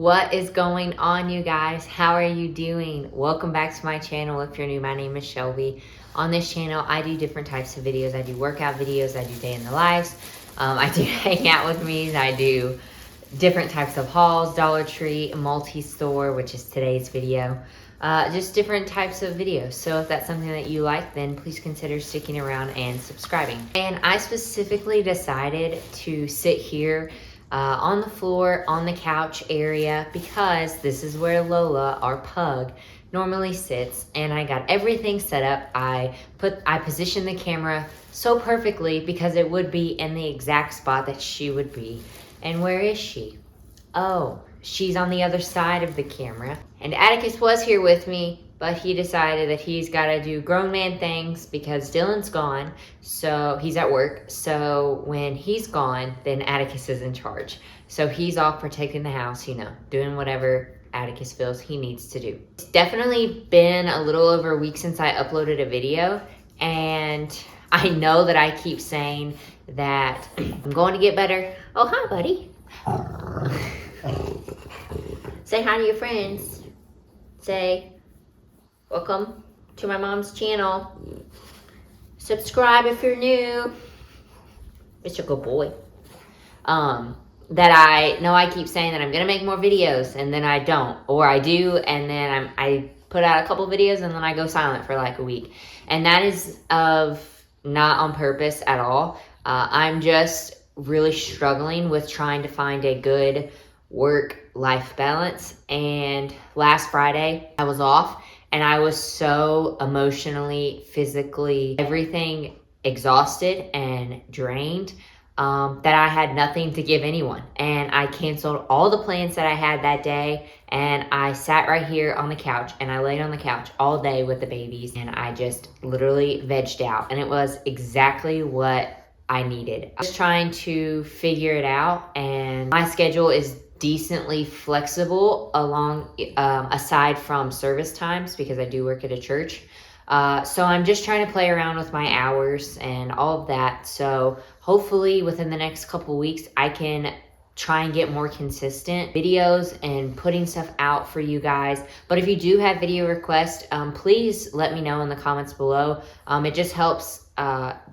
What is going on, you guys? How are you doing? Welcome back to my channel. If you're new, my name is Shelby. On this channel, I do different types of videos. I do workout videos, I do day in the lives, I do hang out with me, I do different types of hauls, Dollar Tree, multi-store, which is today's video. Just different types of videos. So if that's something that you like, then please consider sticking around and subscribing. And I specifically decided to sit here on the floor, on the couch area, because this is where Lola, our pug, normally sits, and I got everything set up. I positioned the camera so perfectly because it would be in the exact spot that she would be. And where is she? Oh, she's on the other side of the camera. And Atticus was here with me, but he decided that he's got to do grown man things because Dylan's gone. So he's at work. So when he's gone, then Atticus is in charge. So he's off protecting the house, you know, doing whatever Atticus feels he needs to do. It's definitely been a little over a week since I uploaded a video. And I know that I keep saying that I'm going to get better. Oh, hi, buddy. Say hi to your friends. Say, welcome to my mom's channel. Subscribe if you're new. It's a good boy. That I know I keep saying that I'm gonna make more videos and then I don't, or I do and then I put out a couple videos and then I go silent for like a week, and that is not on purpose at all. I'm just really struggling with trying to find a good work-life balance, and last Friday I was off and I was so emotionally, physically, everything exhausted and drained that I had nothing to give anyone, and I canceled all the plans that I had that day, and I sat right here on the couch and I laid on the couch all day with the babies, and I just literally vegged out, and it was exactly what I needed. I was trying to figure it out, and my schedule is decently flexible aside from service times because I do work at a church. So I'm just trying to play around with my hours and all of that. So hopefully within the next couple weeks, I can try and get more consistent videos and putting stuff out for you guys. But if you do have video requests, please let me know in the comments below. It just helps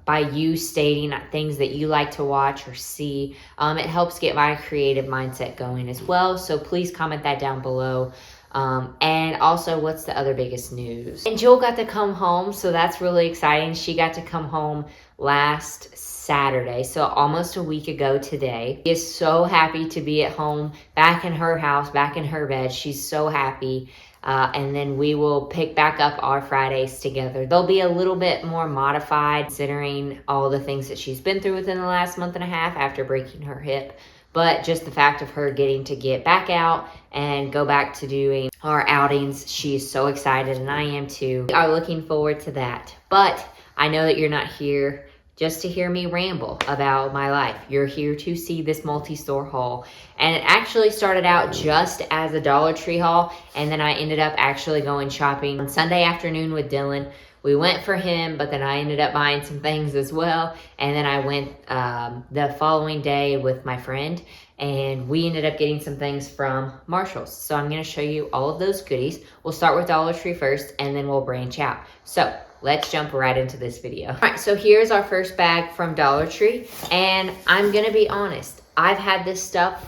by you stating things that you like to watch or see. It helps get my creative mindset going as well. So please comment that down below. And also, what's the other biggest news? And Jill got to come home, so that's really exciting. She got to come home last Saturday, so almost a week ago today. She is so happy to be at home, back in her house, back in her bed. She's so happy. And then we will pick back up our Fridays together. They'll be a little bit more modified considering all the things that she's been through within the last month and a half after breaking her hip. But just the fact of her getting to get back out and go back to doing our outings, she's so excited, and I am too. We are looking forward to that. But I know that you're not here just to hear me ramble about my life. You're here to see this multi-store haul. And it actually started out just as a Dollar Tree haul, and then I ended up actually going shopping on Sunday afternoon with Dylan. We went for him, but then I ended up buying some things as well. And then I went the following day with my friend, and we ended up getting some things from Marshall's. So I'm gonna show you all of those goodies. We'll start with Dollar Tree first, and then we'll branch out. So let's jump right into this video. All right, so here's our first bag from Dollar Tree, and I'm gonna be honest. I've had this stuff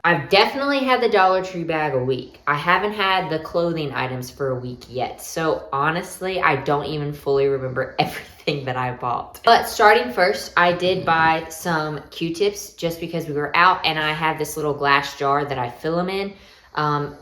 I've definitely had the Dollar Tree bag a week. I haven't had the clothing items for a week yet. So honestly, I don't even fully remember everything that I bought. But starting first, I did buy some Q-tips just because we were out, and I have this little glass jar that I fill them in.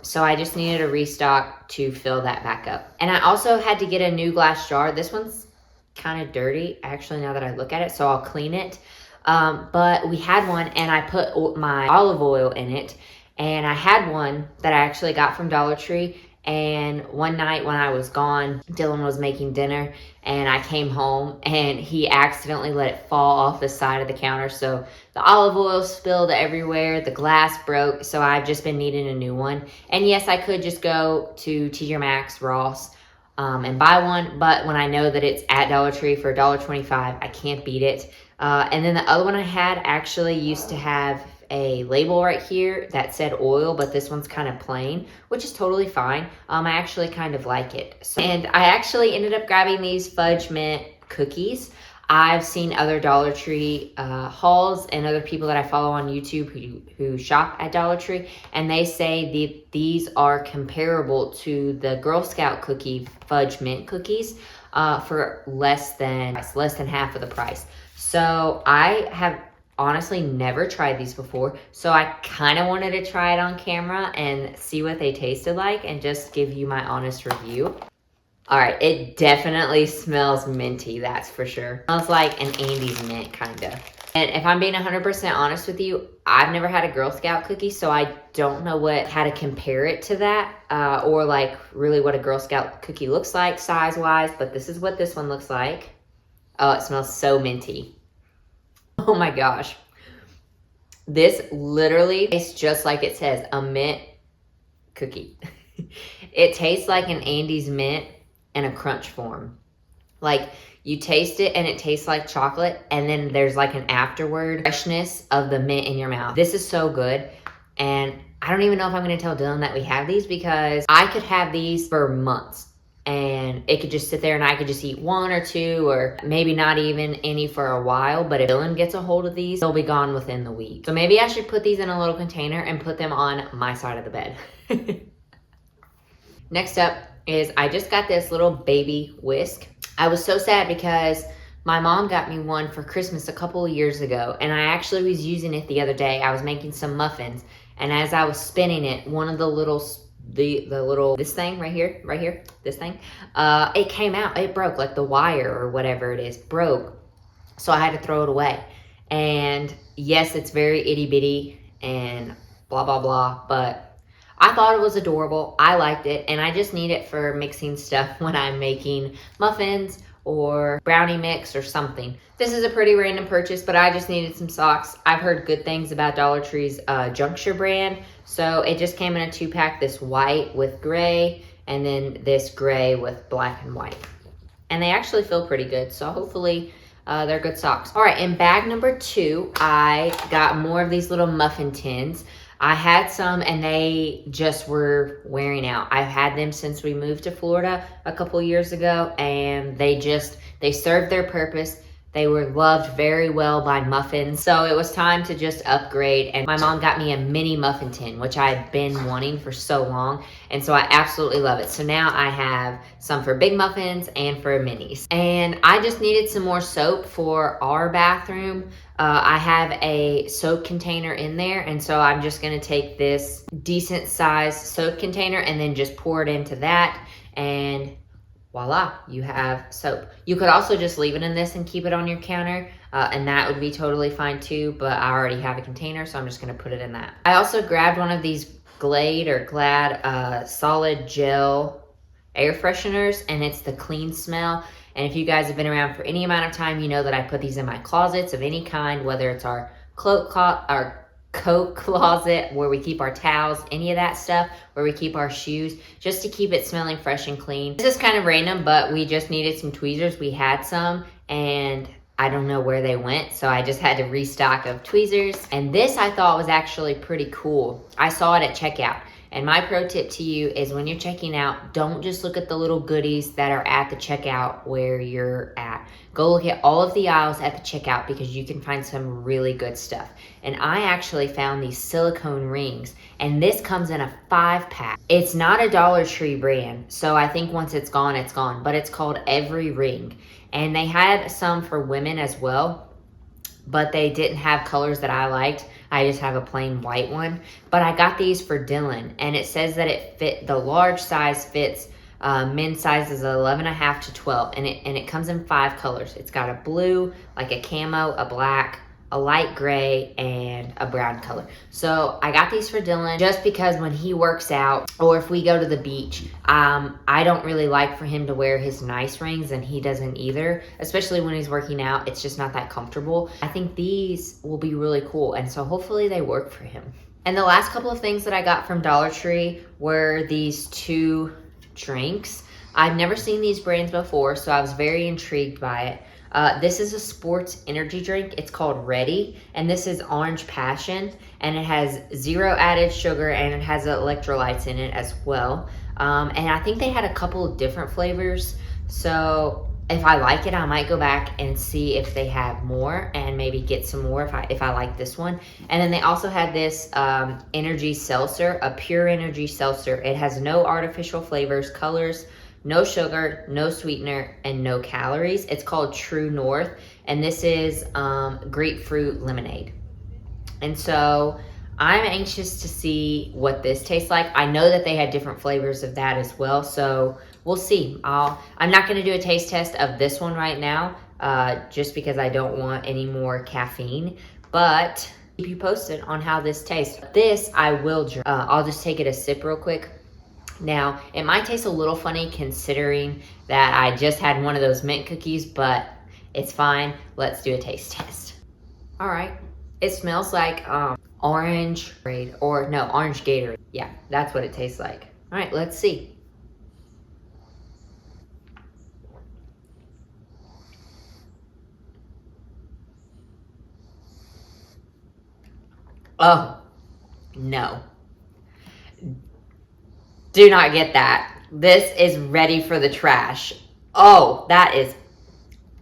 So I just needed a restock to fill that back up. And I also had to get a new glass jar. This one's kind of dirty, actually, now that I look at it, so I'll clean it. But we had one, and I put my olive oil in it, and I had one that I actually got from Dollar Tree. And one night when I was gone, Dylan was making dinner, and I came home, and he accidentally let it fall off the side of the counter. So the olive oil spilled everywhere, the glass broke, so I've just been needing a new one. And yes, I could just go to TJ Maxx, Ross, and buy one, but when I know that it's at Dollar Tree for $1.25, I can't beat it. And then the other one I had actually used to have a label right here that said oil, but this one's kind of plain, which is totally fine. I actually kind of like it. And I actually ended up grabbing these fudge mint cookies. I've seen other Dollar Tree hauls and other people that I follow on YouTube who shop at Dollar Tree, and they say these are comparable to the Girl Scout cookie fudge mint cookies for less than half of the price. So I have honestly never tried these before, so I kind of wanted to try it on camera and see what they tasted like and just give you my honest review. All right, it definitely smells minty, that's for sure. Smells like an Andes mint, kind of. And if I'm being 100% honest with you, I've never had a Girl Scout cookie, so I don't know how to compare it to that, or like really what a Girl Scout cookie looks like size-wise, but this is what this one looks like. Oh, it smells so minty. Oh my gosh. This literally tastes just like it says, a mint cookie. It tastes like an Andes mint in a crunch form. Like, you taste it and it tastes like chocolate, and then there's like an afterward freshness of the mint in your mouth. This is so good, and I don't even know if I'm gonna tell Dylan that we have these, because I could have these for months and it could just sit there and I could just eat one or two, or maybe not even any for a while. But if Dylan gets a hold of these, they'll be gone within the week. So maybe I should put these in a little container and put them on my side of the bed. Next up is I just got this little baby whisk. I was so sad because my mom got me one for Christmas a couple of years ago, and I actually was using it the other day. I was making some muffins, and as I was spinning it, one of the little this thing right here, this thing, it came out, it broke, like the wire or whatever it is broke. So I had to throw it away. And yes, it's very itty bitty and blah, blah, blah, but I thought it was adorable. I liked it, and I just need it for mixing stuff when I'm making muffins or brownie mix or something. This is a pretty random purchase, but I just needed some socks. I've heard good things about Dollar Tree's Juncture brand. So it just came in a 2-pack, this white with gray, and then this gray with black and white. And they actually feel pretty good, so hopefully they're good socks. All right, in bag number 2, I got more of these little muffin tins. I had some and they just were wearing out. I've had them since we moved to Florida a couple years ago, and they served their purpose. They were loved very well by muffins. So it was time to just upgrade, and my mom got me a mini muffin tin, which I've been wanting for so long. And so I absolutely love it. So now I have some for big muffins and for minis. And I just needed some more soap for our bathroom. I have a soap container in there, and so I'm just gonna take this decent sized soap container and then just pour it into that, and voila, you have soap. You could also just leave it in this and keep it on your counter, and that would be totally fine too, but I already have a container, so I'm just gonna put it in that. I also grabbed one of these Glad solid gel air fresheners, and it's the clean smell. And if you guys have been around for any amount of time, you know that I put these in my closets of any kind, whether it's our coat closet where we keep our towels, any of that stuff, where we keep our shoes, just to keep it smelling fresh and clean. This is kind of random, but we just needed some tweezers. We had some, and I don't know where they went, so I just had to restock of tweezers. And this I thought was actually pretty cool. I saw it at checkout. And my pro tip to you is when you're checking out, don't just look at the little goodies that are at the checkout where you're at. Go look at all of the aisles at the checkout, because you can find some really good stuff. And I actually found these silicone rings, and this comes in a 5-pack. It's not a Dollar Tree brand, so I think once it's gone, but it's called Every Ring. And they had some for women as well, but they didn't have colors that I liked. I just have a plain white one, but I got these for Dylan, and it says that the large size fits men's sizes 11.5 to 12, and it comes in 5 colors. It's got a blue, like a camo, a black, a light gray, and a brown color. So I got these for Dylan just because when he works out or if we go to the beach, I don't really like for him to wear his nice rings, and he doesn't either, especially when he's working out. It's just not that comfortable. I think these will be really cool, and so hopefully they work for him. And the last couple of things that I got from Dollar Tree were these 2 drinks. I've never seen these brands before, so I was very intrigued by it. This is a sports energy drink. It's called Ready, and this is Orange Passion, and it has 0 added sugar, and it has electrolytes in it as well. And I think they had a couple of different flavors. So if I like it, I might go back and see if they have more and maybe get some more if I like this one. And then they also had this energy seltzer, a pure energy seltzer. It has no artificial flavors, colors, no sugar, no sweetener, and no calories. It's called True North, and this is grapefruit lemonade. And so I'm anxious to see what this tastes like. I know that they had different flavors of that as well, so we'll see. I'm not going to do a taste test of this one right now, just because I don't want any more caffeine, but keep you posted on how this tastes. This I will drink. I'll just take it a sip real quick. Now, it might taste a little funny considering that I just had one of those mint cookies, but it's fine. Let's do a taste test. All right. It smells like orange Gatorade. Yeah, that's what it tastes like. All right, let's see. Oh, no. Do not get that. This is ready for the trash. Oh, that is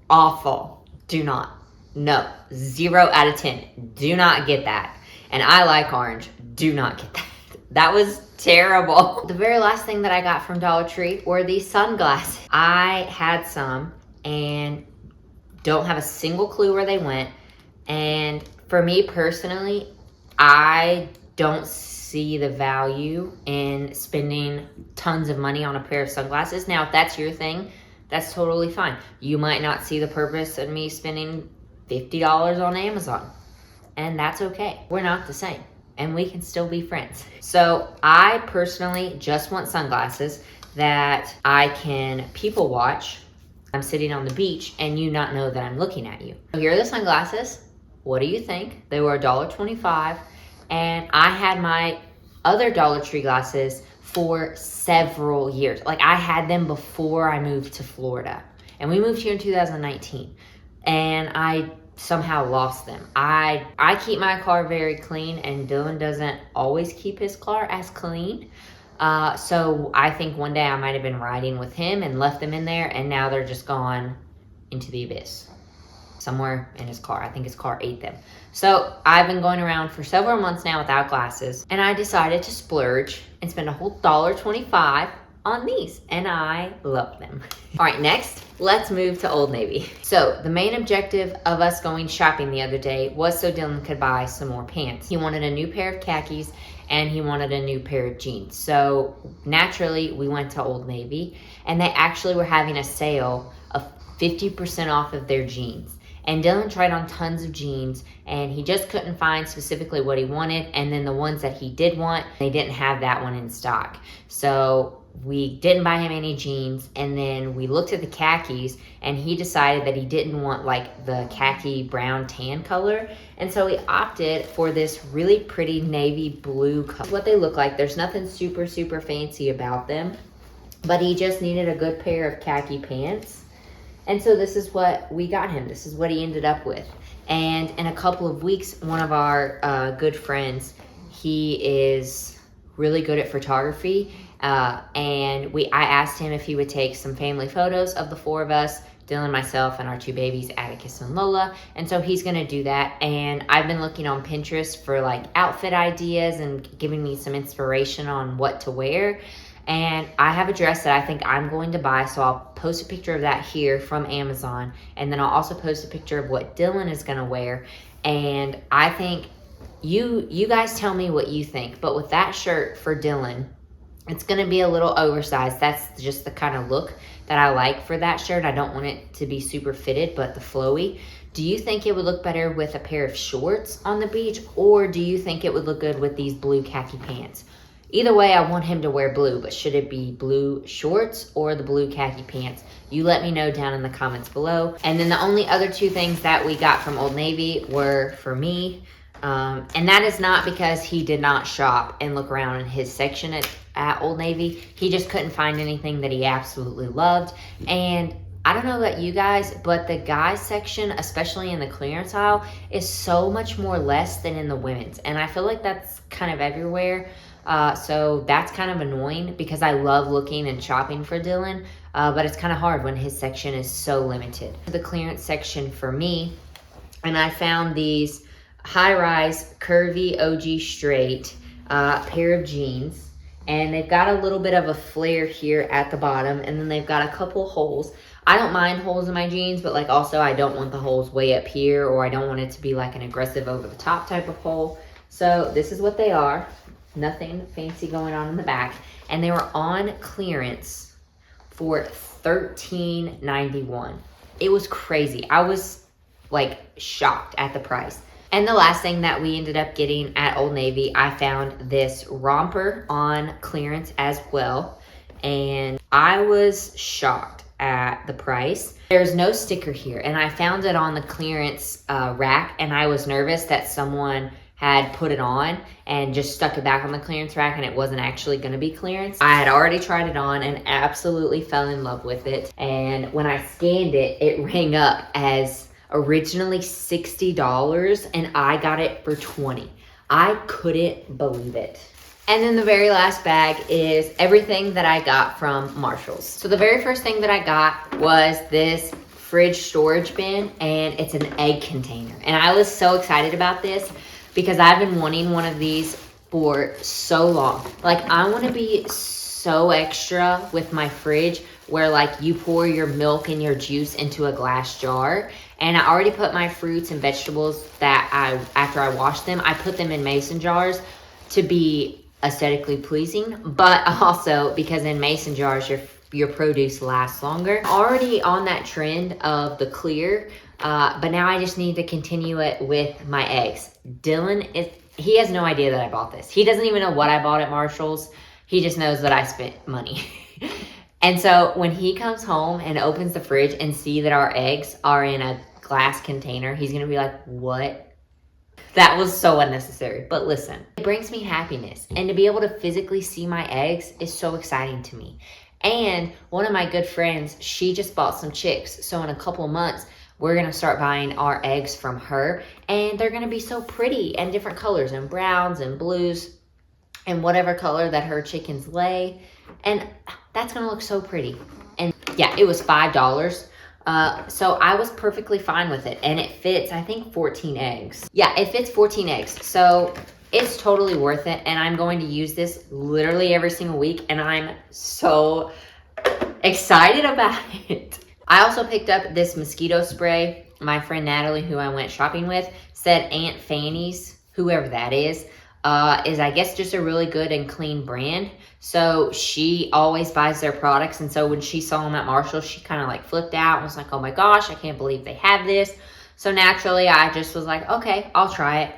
awful. Do not. No. 0 out of 10. Do not get that. And I like orange. Do not get that. That was terrible. The very last thing that I got from Dollar Tree were these sunglasses. I had some and don't have a single clue where they went. And for me personally, I don't see the value in spending tons of money on a pair of sunglasses. Now, if that's your thing, that's totally fine. You might not see the purpose of me spending $50 on Amazon, and that's okay. We're not the same, and we can still be friends. So I personally just want sunglasses that I can people watch. I'm sitting on the beach and you not know that I'm looking at you. So here are the sunglasses. What do you think? They were $1.25, and I had my other Dollar Tree glasses for several years. Like, I had them before I moved to Florida, and we moved here in 2019, and I somehow lost them. I keep my car very clean, and Dylan doesn't always keep his car as clean. So I think one day I might have been riding with him and left them in there, and now they're just gone into the abyss. Somewhere in his car. I think his car ate them. So I've been going around for several months now without glasses, and I decided to splurge and spend a whole $1.25 on these, and I love them. All right, next, let's move to Old Navy. So the main objective of us going shopping the other day was so Dylan could buy some more pants. He wanted a new pair of khakis, and he wanted a new pair of jeans. So naturally, we went to Old Navy, and they actually were having a sale of 50% off of their jeans. And Dylan tried on tons of jeans, and he just couldn't find specifically what he wanted. And then the ones that he did want, they didn't have that one in stock. So we didn't buy him any jeans. And then we looked at the khakis, and he decided that he didn't want like the khaki brown tan color. And so he opted for this really pretty navy blue color. What they look like, there's nothing super, super fancy about them, but he just needed a good pair of khaki pants. And so this is what we got him. This is what he ended up with. And in a couple of weeks, one of our good friends, he is really good at photography. And I asked him if he would take some family photos of the 4 of us, Dylan, myself, and our 2 babies, Atticus and Lola. And so he's going to do that. And I've been looking on Pinterest for like outfit ideas and giving me some inspiration on what to wear. And I have a dress that I think I'm going to buy, so I'll post a picture of that here from Amazon. And then I'll also post a picture of what Dylan is going to wear. And I think you guys tell me what you think. But with that shirt for Dylan, it's going to be a little oversized. That's just the kind of look that I like for that shirt. I don't want it to be super fitted, but the flowy. Do you think it would look better with a pair of shorts on the beach? Or do you think it would look good with these blue khaki pants? Either way, I want him to wear blue, but should it be blue shorts or the blue khaki pants? You let me know down in the comments below. And then the only other 2 things that we got from Old Navy were for me. And that is not because he did not shop and look around in his section at Old Navy. He just couldn't find anything that he absolutely loved. And I don't know about you guys, but the guys section, especially in the clearance aisle, is so much more less than in the women's. And I feel like that's kind of everywhere. So that's kind of annoying because I love looking and shopping for Dylan. But it's kind of hard when his section is so limited. The clearance section for me, and I found these high-rise curvy OG straight pair of jeans. And they've got a little bit of a flare here at the bottom. And then they've got a couple holes. I don't mind holes in my jeans, but like also I don't want the holes way up here, or I don't want it to be like an aggressive over the top type of hole. So this is what they are. Nothing fancy going on in the back. And they were on clearance for $13.91. It was crazy. I was like shocked at the price. And the last thing that we ended up getting at Old Navy, I found this romper on clearance as well. And I was shocked at the price. There's no sticker here, and I found it on the clearance rack, and I was nervous that someone had put it on and just stuck it back on the clearance rack and it wasn't actually going to be clearance. I had already tried it on and absolutely fell in love with it. And when I scanned it, it rang up as originally $60 and I got it for $20. I couldn't believe it. And then the very last bag is everything that I got from Marshall's. So the very first thing that I got was this fridge storage bin, and it's an egg container. And I was so excited about this because I've been wanting one of these for so long. Like, I want to be so extra with my fridge where like you pour your milk and your juice into a glass jar. And I already put my fruits and vegetables that after I wash them, I put them in mason jars to be aesthetically pleasing, but also because in mason jars your produce lasts longer. Already on that trend of the clear, but now I just need to continue it with my eggs. Dylan he has no idea that I bought this. He doesn't even know what I bought at Marshall's. He just knows that I spent money. And so when he comes home and opens the fridge and see that our eggs are in a glass container, he's gonna be like, what? That was so unnecessary. But listen, it brings me happiness. And to be able to physically see my eggs is so exciting to me. And one of my good friends, she just bought some chicks. So in a couple of months, we're going to start buying our eggs from her. And they're going to be so pretty and different colors and browns and blues and whatever color that her chickens lay. And that's going to look so pretty. And yeah, it was $5. So I was perfectly fine with it, and it fits, I think, 14 eggs. Yeah, it fits 14 eggs. So it's totally worth it, and I'm going to use this literally every single week, and I'm so excited about it. I also picked up this mosquito spray. My friend Natalie, who I went shopping with, said Aunt Fanny's, whoever that is I guess just a really good and clean brand. So she always buys their products. And so when she saw them at Marshall's, she kind of like flipped out and was like, oh my gosh, I can't believe they have this. So naturally, I just was like, okay, I'll try it.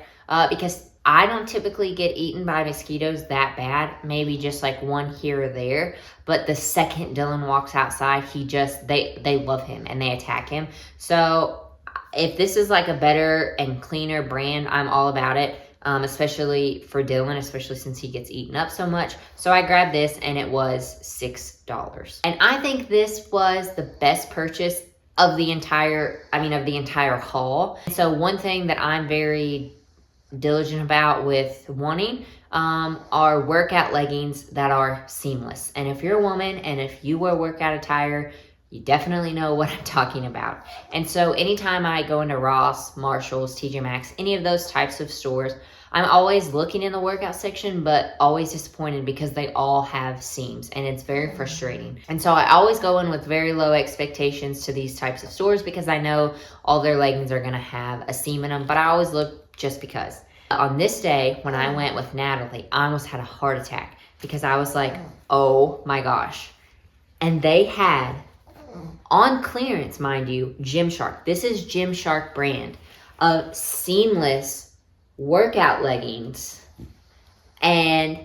Because I don't typically get eaten by mosquitoes that bad. Maybe just like one here or there. But the second Dylan walks outside, they love him and they attack him. So if this is like a better and cleaner brand, I'm all about it. Especially for Dylan, especially since he gets eaten up so much. So I grabbed this and it was $6. And I think this was the best purchase of the entire haul. So one thing that I'm very diligent about with wanting are workout leggings that are seamless. And if you're a woman and if you wear workout attire, you definitely know what I'm talking about. And so anytime I go into Ross, Marshall's, TJ Maxx, any of those types of stores, I'm always looking in the workout section, but always disappointed because they all have seams and it's very frustrating. And so I always go in with very low expectations to these types of stores because I know all their leggings are gonna have a seam in them, but I always look just because. On this day, when I went with Natalie, I almost had a heart attack because I was like, oh my gosh. And they had, on clearance, mind you, Gymshark. This is Gymshark brand of seamless workout leggings. And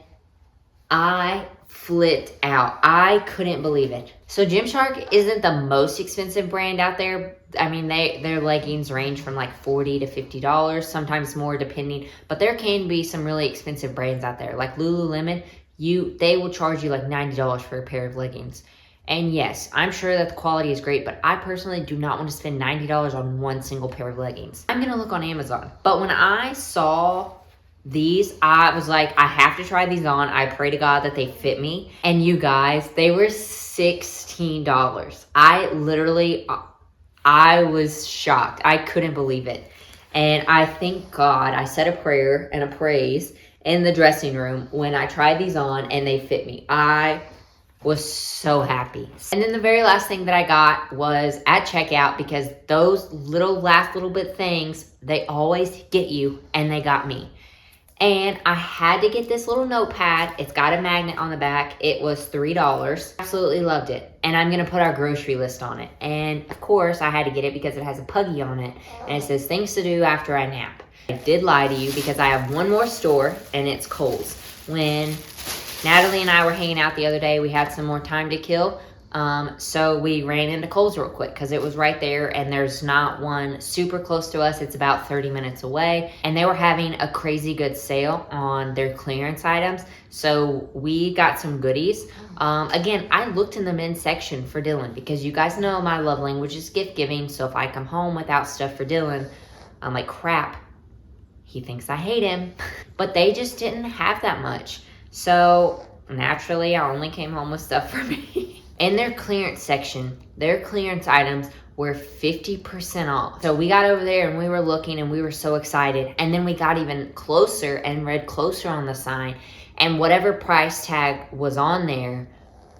I flipped out. I couldn't believe it. So Gymshark isn't the most expensive brand out there. I mean, their leggings range from like $40 to $50, sometimes more depending. But there can be some really expensive brands out there. Like Lululemon, they will charge you like $90 for a pair of leggings. And yes, I'm sure that the quality is great, but I personally do not want to spend $90 on one single pair of leggings. I'm gonna look on Amazon. But when I saw these, I was like, I have to try these on. I pray to God that they fit me. And you guys, they were $16. I was shocked. I couldn't believe it. And I thank God I said a prayer and a praise in the dressing room when I tried these on and they fit me. I was so happy. And then the very last thing that I got was at checkout, because those last little bit things, they always get you, and they got me. And I had to get this little notepad. It's got a magnet on the back. It was $3. Absolutely loved it. And I'm gonna put our grocery list on it. And of course I had to get it because it has a puggy on it. And it says things to do after I nap. I did lie to you because I have one more store, and it's Kohl's. When Natalie and I were hanging out the other day, we had some more time to kill. So we ran into Kohl's real quick because it was right there, and there's not one super close to us. It's about 30 minutes away, and they were having a crazy good sale on their clearance items. So we got some goodies. Again, I looked in the men's section for Dylan because you guys know my love language is gift giving. So if I come home without stuff for Dylan, I'm like, crap, he thinks I hate him. But they just didn't have that much. So naturally, I only came home with stuff for me. In their clearance section, their clearance items were 50% off. So we got over there and we were looking and we were so excited. And then we got even closer and read closer on the sign. And whatever price tag was on there,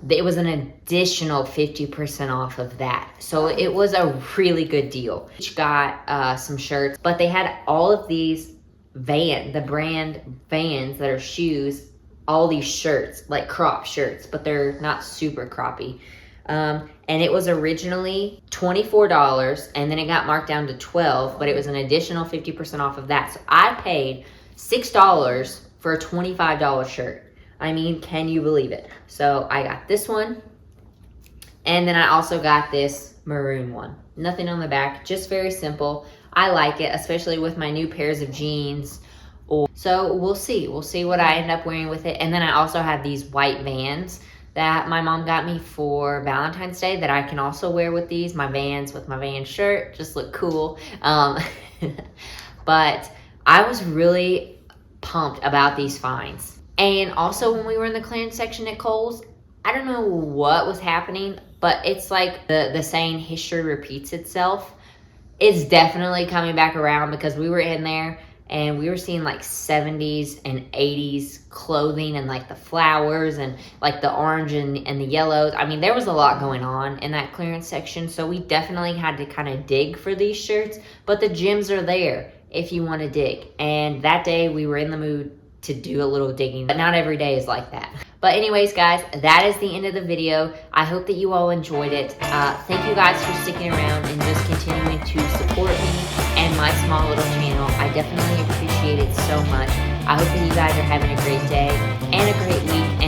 it was an additional 50% off of that. So it was a really good deal. Each got some shirts, but they had all of these the brand Vans that are shoes, all these shirts, like crop shirts, but they're not super croppy. And it was originally $24, and then it got marked down to $12, but it was an additional 50% off of that. So I paid $6 for a $25 shirt. I mean, can you believe it? So I got this one, and then I also got this maroon one. Nothing on the back, just very simple. I like it, especially with my new pairs of jeans. So we'll see what I end up wearing with it. And then I also have these white Vans that my mom got me for Valentine's Day that I can also wear with these. My Vans with my Vans shirt just look cool. But I was really pumped about these finds. And also when we were in the clearance section at Kohl's, I don't know what was happening, but it's like the saying, history repeats itself. It's definitely coming back around, because we were in there and we were seeing like 70s and 80s clothing, and like the flowers and like the orange and the yellows. I mean, there was a lot going on in that clearance section. So we definitely had to kind of dig for these shirts, but the gems are there if you want to dig. And that day we were in the mood to do a little digging, but not every day is like that. But anyways, guys, that is the end of the video. I hope that you all enjoyed it. Thank you guys for sticking around and just continuing to support me and my small little channel. I definitely appreciate it so much. I hope that you guys are having a great day and a great week.